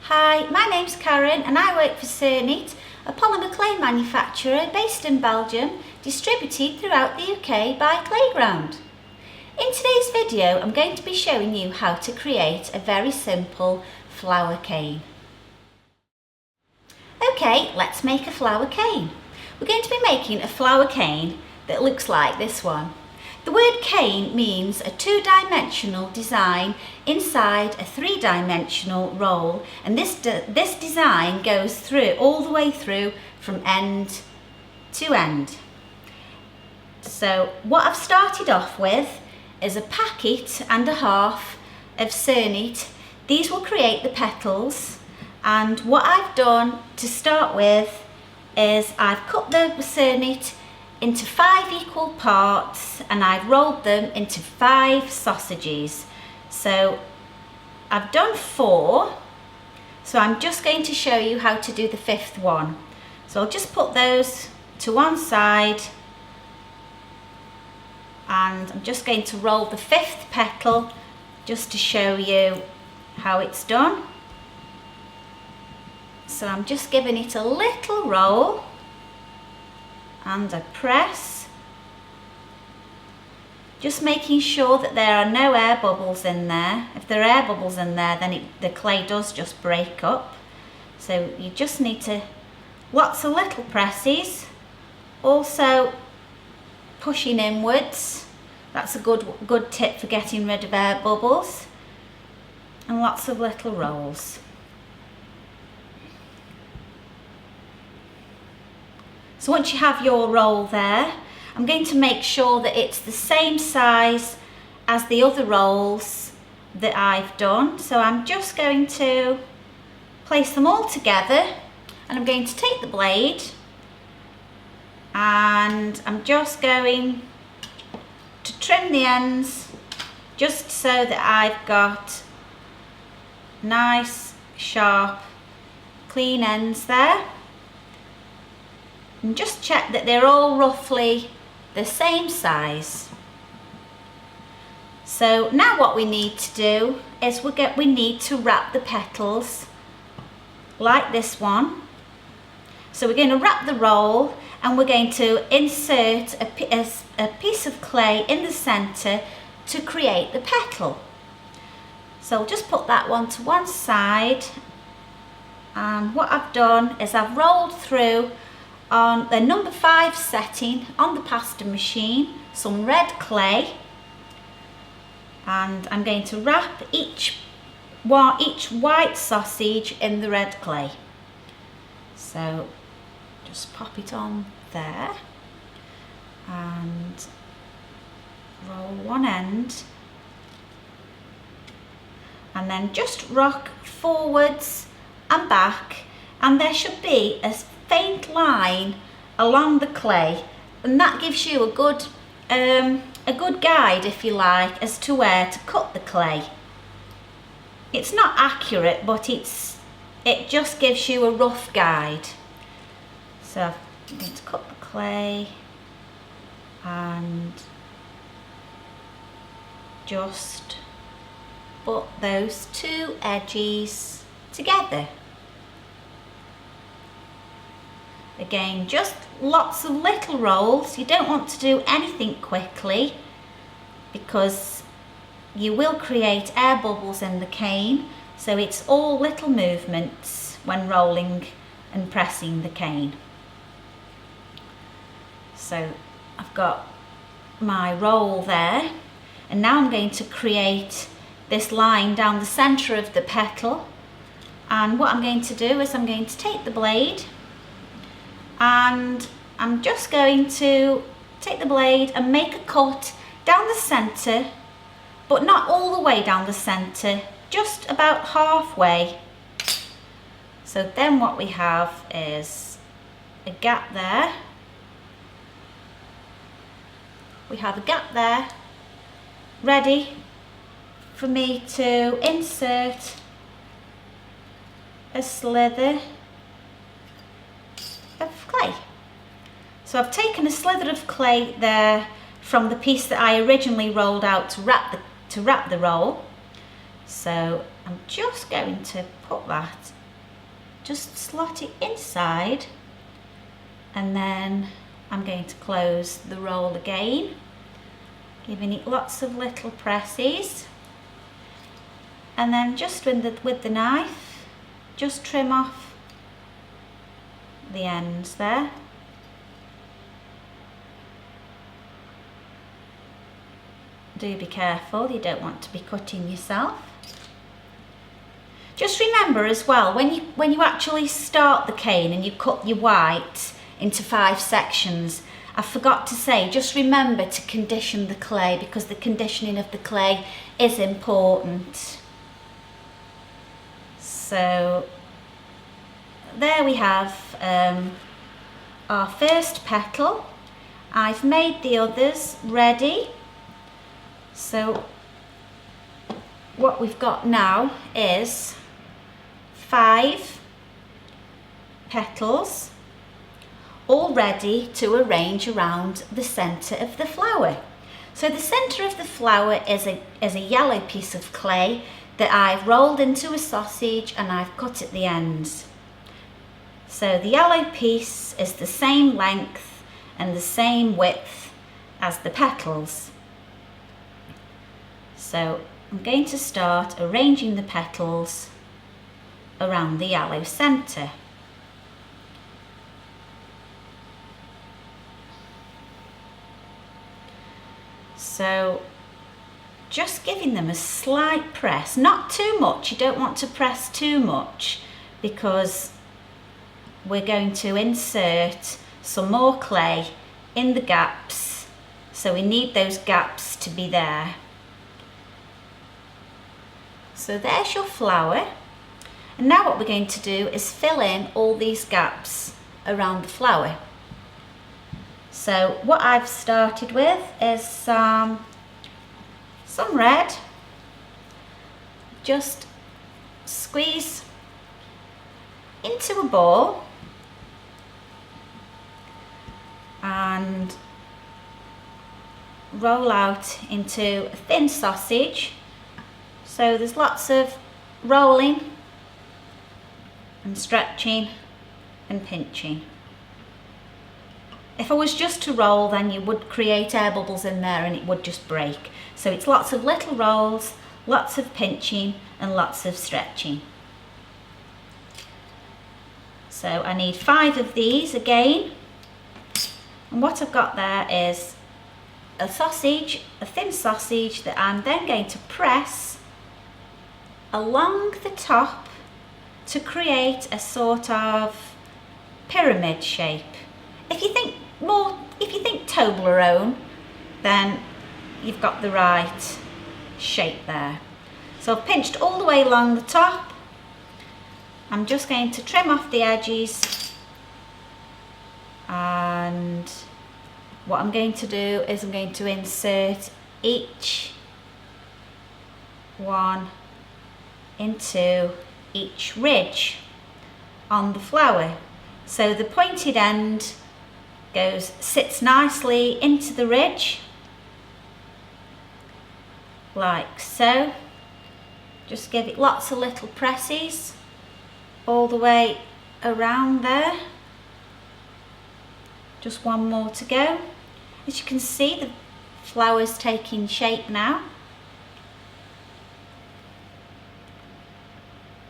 Hi, my name's Karen and I work for Cernit, a polymer clay manufacturer based in Belgium, distributed throughout the UK by Clayground. In today's video, I'm going to be showing you how to create a very simple flower cane. Okay, let's make a flower cane. We're going to be making a flower cane that looks like this one. The word cane means a two-dimensional design inside a three-dimensional roll, and this design goes through all the way through from end to end. So what I've started off with is a packet and a half of Cernit. These will create the petals, and what I've done to start with is I've cut the Cernit into 5 equal parts and I've rolled them into 5 sausages. So I've done 4, so I'm just going to show you how to do the 5th one. So I'll just put those to one side and I'm just going to roll the 5th petal just to show you how it's done. So I'm just giving it a little roll and I press, just making sure that there are no air bubbles in there. If there are air bubbles in there, then the clay does just break up. So you just need to, lots of little presses, also pushing inwards. That's a good tip for getting rid of air bubbles, and lots of little rolls. So once you have your roll there, I'm going to make sure that it's the same size as the other rolls that I've done. So I'm just going to place them all together and I'm going to take the blade and I'm just going to trim the ends just so that I've got nice, sharp, clean ends there. And just check that they're all roughly the same size. So now what we need to do is we need to wrap the petals like this one. So we're going to wrap the roll and we're going to insert a piece of clay in the centre to create the petal. So I'll just put that one to one side, and what I've done is I've rolled through on the number 5 setting on the pasta machine some red clay, and I'm going to wrap each white sausage in the red clay. So just pop it on there and roll one end and then just rock forwards and back, and there should be a faint line along the clay, and that gives you a good guide, if you like, as to where to cut the clay. It's not accurate, but it just gives you a rough guide. So I'm going to cut the clay and just put those 2 edges together. Again, just lots of little rolls. You don't want to do anything quickly because you will create air bubbles in the cane. So it's all little movements when rolling and pressing the cane. So I've got my roll there, and now I'm going to create this line down the centre of the petal. And what I'm going to do is I'm going to take the blade and I'm just going to take the blade and make a cut down the centre, but not all the way down the centre, just about halfway. So then what we have is a gap there. We have a gap there, ready for me to insert a slither of clay. So I've taken a slither of clay there from the piece that I originally rolled out to wrap the roll. So I'm just going to put that just slot it inside, and then I'm going to close the roll again, giving it lots of little presses, and then just with the knife, just trim off the ends there. Do be careful, you don't want to be cutting yourself. Just remember as well, when you actually start the cane and you cut your white into 5 sections, I forgot to say, just remember to condition the clay, because the conditioning of the clay is important. So there we have our first petal. I've made the others ready. So what we've got now is 5 petals all ready to arrange around the centre of the flower. So the centre of the flower is a yellow piece of clay that I've rolled into a sausage and I've cut at the ends. So the yellow piece is the same length and the same width as the petals. So I'm going to start arranging the petals around the yellow centre. So just giving them a slight press, not too much. You don't want to press too much, because we're going to insert some more clay in the gaps, so we need those gaps to be there. So there's your flower, and now what we're going to do is fill in all these gaps around the flower. So what I've started with is some red. Just squeeze into a ball and roll out into a thin sausage. So there's lots of rolling and stretching and pinching. If I was just to roll, then you would create air bubbles in there and it would just break. So it's lots of little rolls, lots of pinching and lots of stretching. So I need 5 of these again. And what I've got there is a sausage, a thin sausage, that I'm then going to press along the top to create a sort of pyramid shape. If you think Toblerone, then you've got the right shape there. So I've pinched all the way along the top. I'm just going to trim off the edges, and what I'm going to do is I'm going to insert each one into each ridge on the flower. So the pointed end sits nicely into the ridge, like so. Just give it lots of little presses all the way around there. Just one more to go. As you can see, the flower's taking shape now.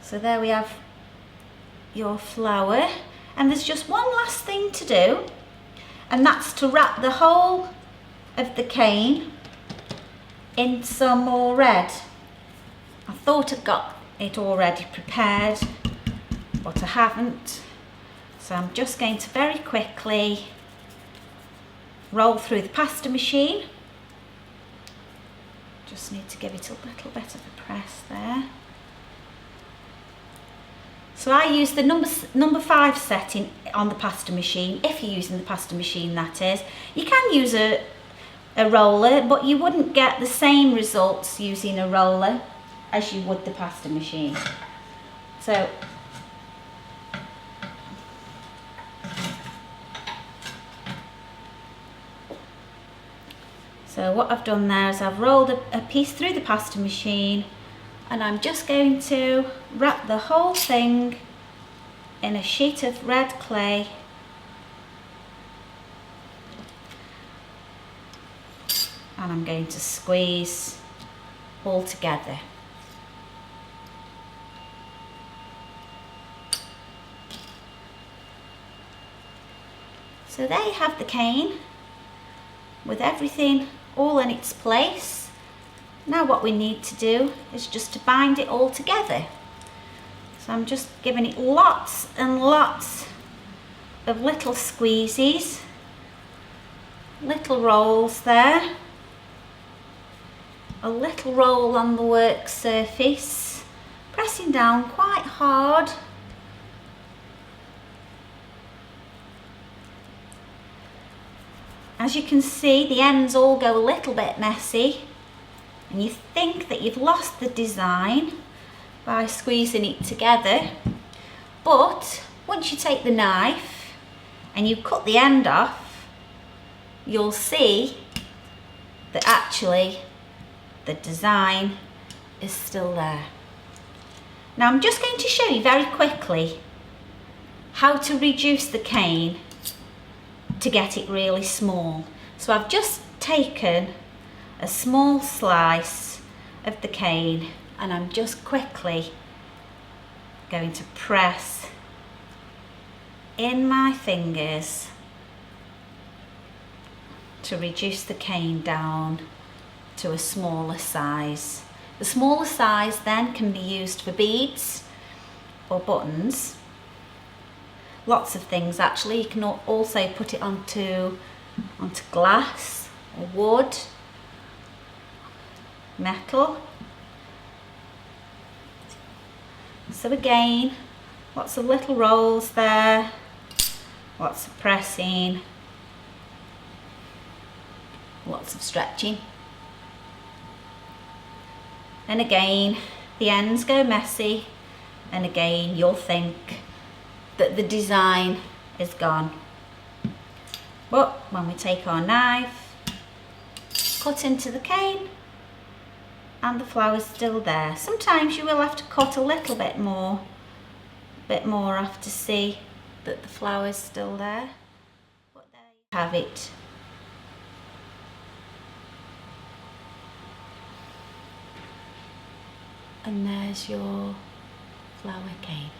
So there we have your flower, and there's just one last thing to do, and that's to wrap the whole of the cane in some more red. I thought I'd got it already prepared, but I haven't. So I'm just going to very quickly roll through the pasta machine. Just need to give it a little bit of a press there. So I use the number 5 setting on the pasta machine, if you're using the pasta machine, that is. You can use a roller, but you wouldn't get the same results using a roller as you would the pasta machine. So what I've done there is I've rolled a piece through the pasta machine, and I'm just going to wrap the whole thing in a sheet of red clay, and I'm going to squeeze all together. So there you have the cane with everything all in its place. Now what we need to do is just to bind it all together. So I'm just giving it lots and lots of little squeezes, little rolls there, a little roll on the work surface, pressing down quite hard. As you can see, the ends all go a little bit messy, and you think that you've lost the design by squeezing it together, but once you take the knife and you cut the end off, you'll see that actually the design is still there. Now I'm just going to show you very quickly how to reduce the cane to get it really small. So I've just taken a small slice of the cane and I'm just quickly going to press in my fingers to reduce the cane down to a smaller size. The smaller size then can be used for beads or buttons. Lots of things actually. You can also put it onto glass or wood, metal. So again, lots of little rolls there, lots of pressing, lots of stretching. And again, the ends go messy, and again you'll think that the design is gone. But when we take our knife, cut into the cane, and the flower's still there. Sometimes you will have to cut a little bit more off to see that the flower's still there. But there you have it. And there's your flower cane.